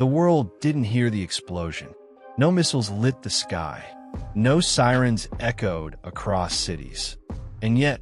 The world didn't hear the explosion. No missiles lit the sky. No sirens echoed across cities. And yet,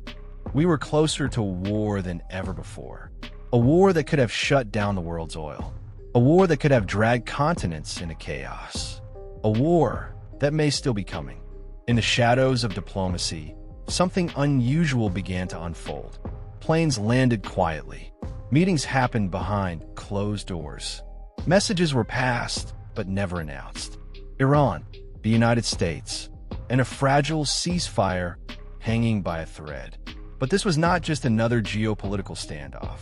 we were closer to war than ever before. A war that could have shut down the world's oil. A war that could have dragged continents into chaos. A war that may still be coming. In the shadows of diplomacy, something unusual began to unfold. Planes landed quietly. Meetings happened behind closed doors. Messages were passed, but never announced. Iran, the United States, and a fragile ceasefire hanging by a thread. But this was not just another geopolitical standoff.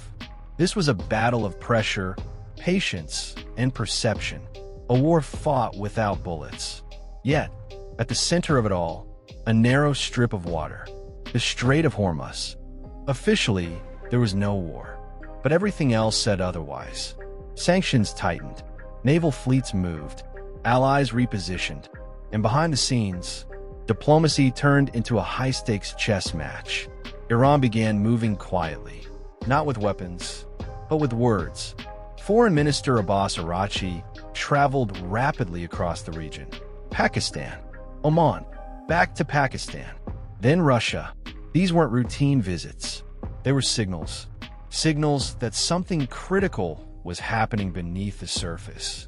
This was a battle of pressure, patience, and perception. A war fought without bullets. Yet, at the center of it all, a narrow strip of water, the Strait of Hormuz. Officially, there was no war, but everything else said otherwise. Sanctions tightened, naval fleets moved, allies repositioned, and behind the scenes, diplomacy turned into a high-stakes chess match. Iran began moving quietly, not with weapons, but with words. Foreign Minister Abbas Araghchi traveled rapidly across the region. Pakistan, Oman, back to Pakistan, then Russia. These weren't routine visits. They were signals. Signals that something critical was happening beneath the surface.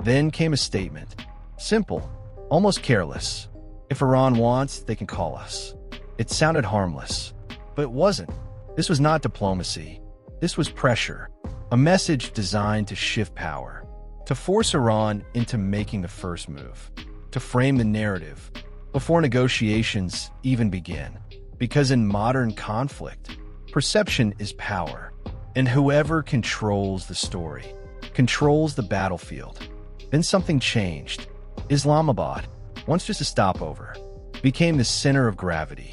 Then came a statement. Simple, almost careless. If Iran wants, they can call us. It sounded harmless, but it wasn't. This was not diplomacy. This was pressure. A message designed to shift power, to force Iran into making the first move, to frame the narrative before negotiations even begin. Because in modern conflict, perception is power, and whoever controls the story controls the battlefield. Then something changed. Islamabad, once just a stopover, became the center of gravity.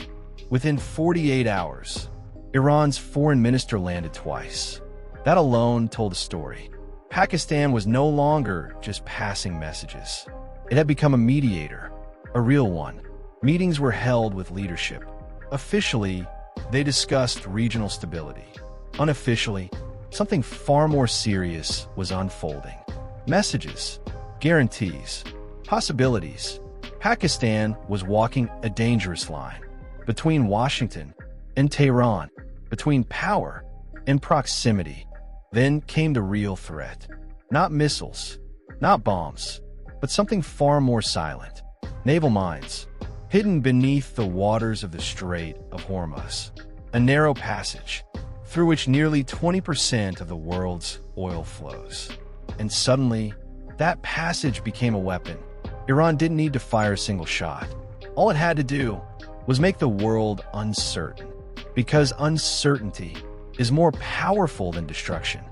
Within 48 hours, Iran's foreign minister landed twice. That alone told a story. Pakistan was no longer just passing messages. It had become a mediator, a real one. Meetings were held with leadership. Officially, they discussed regional stability. Unofficially, something far more serious was unfolding. Messages, guarantees, possibilities. Pakistan was walking a dangerous line between Washington and Tehran, between power and proximity. Then came the real threat. Not missiles, not bombs, but something far more silent. Naval mines, hidden beneath the waters of the Strait of Hormuz. A narrow passage through which nearly 20% of the world's oil flows. And suddenly, that passage became a weapon. Iran didn't need to fire a single shot. All it had to do was make the world uncertain. Because uncertainty is more powerful than destruction.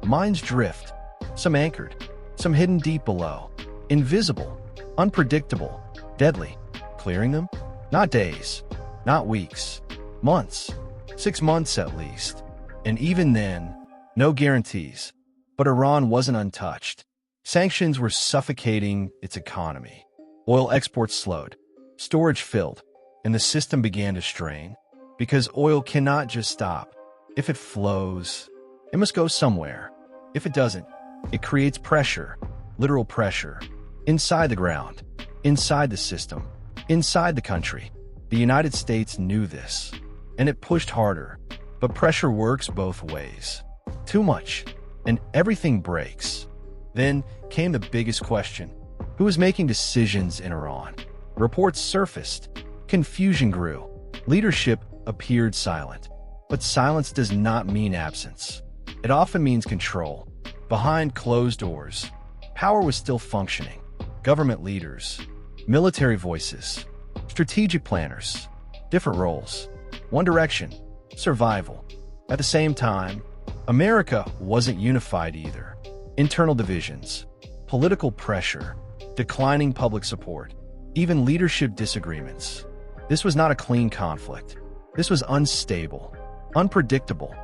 Mines drift, some anchored, some hidden deep below. Invisible, unpredictable, deadly. Clearing them? Not days, not weeks, months, 6 months at least. And even then, no guarantees. But Iran wasn't untouched. Sanctions were suffocating its economy. Oil exports slowed, storage filled, and the system began to strain. Because oil cannot just stop. If it flows, it must go somewhere. If it doesn't, it creates pressure, literal pressure, inside the ground, inside the system, inside the country. The United States knew this, and it pushed harder. But pressure works both ways. Too much, and everything breaks. Then came the biggest question. Who was making decisions in Iran? Reports surfaced. Confusion grew. Leadership appeared silent. But silence does not mean absence. It often means control. Behind closed doors, power was still functioning. Government leaders, military voices, strategic planners, different roles, one direction, survival. At the same time, America wasn't unified either. Internal divisions, political pressure, declining public support, even leadership disagreements. This was not a clean conflict. This was unstable, unpredictable,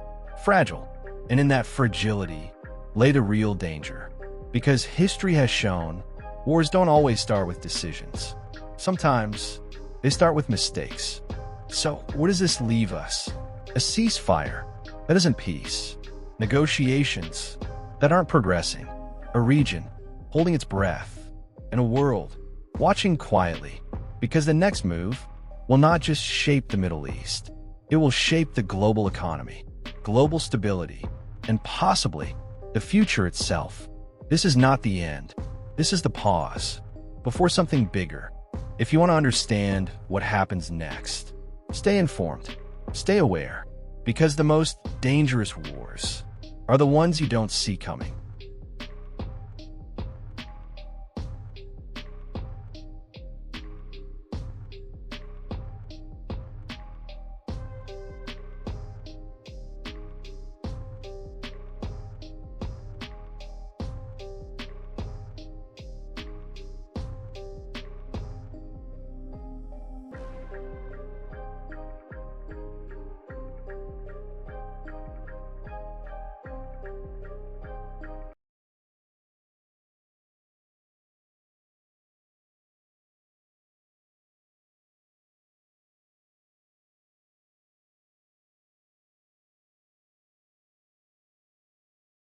fragile. And in that fragility lay the real danger. Because history has shown, wars don't always start with decisions. Sometimes, they start with mistakes. So, where does this leave us? A ceasefire that isn't peace. Negotiations that aren't progressing. A region holding its breath, and a world watching quietly, because the next move will not just shape the Middle East, it will shape the global economy, global stability, and possibly the future itself. This is not the end. This is the pause before something bigger. If you want to understand what happens next, stay informed, stay aware, because the most dangerous wars are the ones you don't see coming.